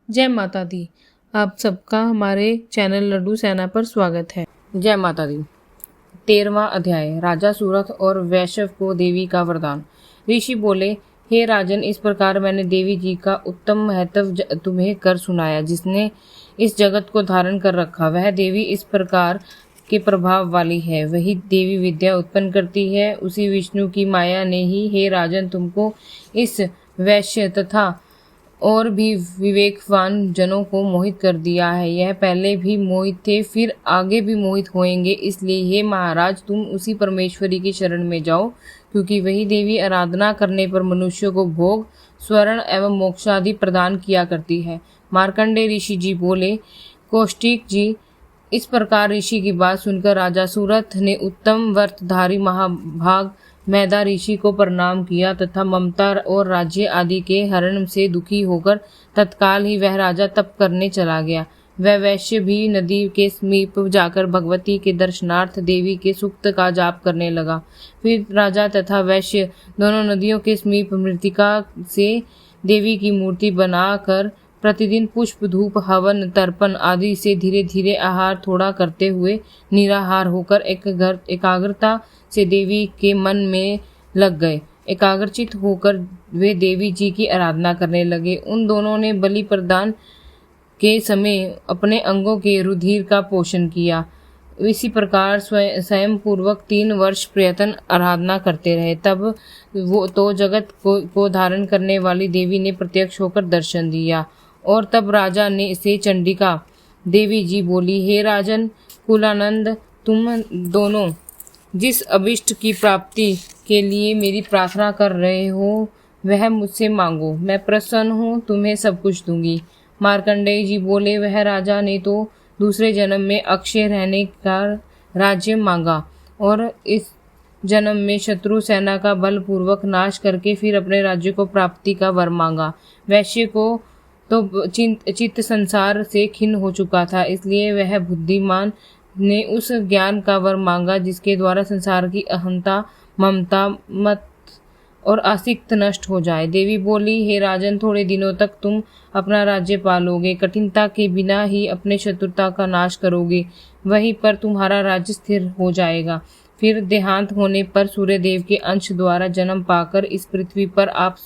जय माता दी। आप सबका हमारे चैनल लड्डू सेना पर स्वागत है। जय माता दी। 13वां अध्याय। राजा सूरथ और वैश्य को देवी का वरदान। ऋषि बोले, हे राजन, इस प्रकार मैंने देवी जी का उत्तम महत्व तुम्हें कर सुनाया। जिसने इस जगत को धारण कर रखा, वह देवी इस प्रकार के प्रभाव वाली है। वही देवी विद्या उत्पन्न करती है। उसी विष्णु की माया ने ही, हे राजन, तुमको इस वैश्य तथा और भी विवेकवान जनों को मोहित कर दिया है। यह पहले भी मोहित थे, फिर आगे भी मोहित होंगे। इसलिए हे महाराज, तुम उसी परमेश्वरी की शरण में जाओ, क्योंकि वही देवी आराधना करने पर मनुष्य को भोग, स्वर्ण एवं मोक्ष आदि प्रदान किया करती है। मार्कंडेय ऋषि जी बोले, कौशिक जी, इस प्रकार ऋषि की बात सुनकर राजा सूरथ ने उत्तम व्रतधारी महाभाग मैदा ऋषि को प्रणाम किया तथा ममता और राज्य आदि के हरण से दुखी होकर तत्काल ही वह राजा तप करने चला गया। वह वैश्य भी नदी के समीप जाकर भगवती के दर्शनार्थ देवी के सूक्त का जाप करने लगा। फिर राजा तथा वैश्य दोनों नदियों के समीप मृत्तिका से देवी की मूर्ति बनाकर प्रतिदिन पुष्प, धूप, हवन, तर्पण आदि से धीरे धीरे आहार थोड़ा करते हुए निराहार होकर एकाग्रता से देवी के मन में लग गए। एकाग्रचित होकर वे देवी जी की आराधना करने लगे। उन दोनों ने बलि प्रदान के समय अपने अंगों के रुधिर का पोषण किया। इसी प्रकार स्वयं पूर्वक 3 वर्ष प्रयत्न आराधना करते रहे। तब वो तो जगत को धारण करने वाली देवी ने प्रत्यक्ष होकर दर्शन दिया। और तब राजा ने इसे चंडिका देवी जी बोली, हे राजन कुलानंद, तुम दोनों जिस अभिष्ट की प्राप्ति के लिए मेरी प्रार्थना कर रहे हो, वह मुझसे मांगो। मैं प्रसन्न हूँ, तुम्हें सब कुछ दूंगी। मार्कंडेय जी बोले, वह राजा ने तो दूसरे जन्म में अक्षय रहने का राज्य मांगा और इस जन्म में शत्रु सेना का बलपूर्वक नाश करके फिर अपने राज्य को प्राप्ति का वर मांगा। वैश्य को तो चित्त संसार से खिन्न हो चुका था, इसलिए वह बुद्धिमान ने उस ज्ञान का वर मांगा जिसके द्वारा संसार की अहंता, ममता, मत और आसक्त नष्ट हो जाए। देवी बोली, हे राजन, थोड़े दिनों तक तुम अपना राज्य पालोगे, कठिनता के बिना ही अपने शत्रुता का नाश करोगे। वहीं पर तुम्हारा राज्य स्थिर हो जाएगा। फिर देहांत होने पर सूर्यदेव के अंश द्वारा जन्म पाकर इस पृथ्वी पर आप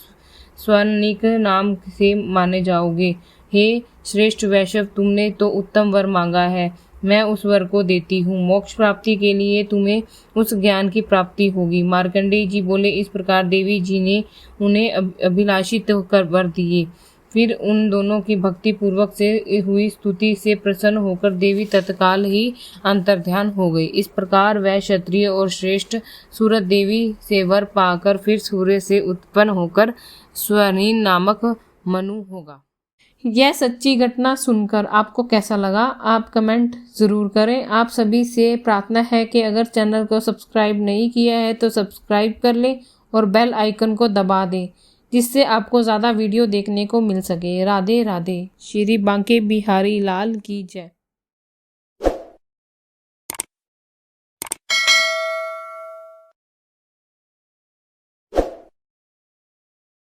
स्वर्णिक नाम से माने जाओगे। हे श्रेष्ठ वैश्य, तुमने तो उत्तम वर मांगा है, मैं उस वर को देती हूँ। मोक्ष प्राप्ति के लिए तुम्हें उस ज्ञान की प्राप्ति होगी। मार्कंडेय जी बोले, इस प्रकार देवी जी ने उन्हें अभिलाषित कर वर दिए। फिर उन दोनों की भक्ति पूर्वक से हुई स्तुति से प्रसन्न होकर देवी तत्काल ही अंतर्ध्यान हो गई। इस प्रकार वह क्षत्रिय और श्रेष्ठ सूरत देवी से वर पाकर फिर सूर्य से उत्पन्न होकर स्वर्णीन नामक मनु होगा। यह सच्ची घटना सुनकर आपको कैसा लगा, आप कमेंट ज़रूर करें। आप सभी से प्रार्थना है कि अगर चैनल को सब्सक्राइब नहीं किया है तो सब्सक्राइब कर लें और बेल आइकन को दबा दें, जिससे आपको ज़्यादा वीडियो देखने को मिल सके। राधे राधे। श्री बांके बिहारी लाल की जय।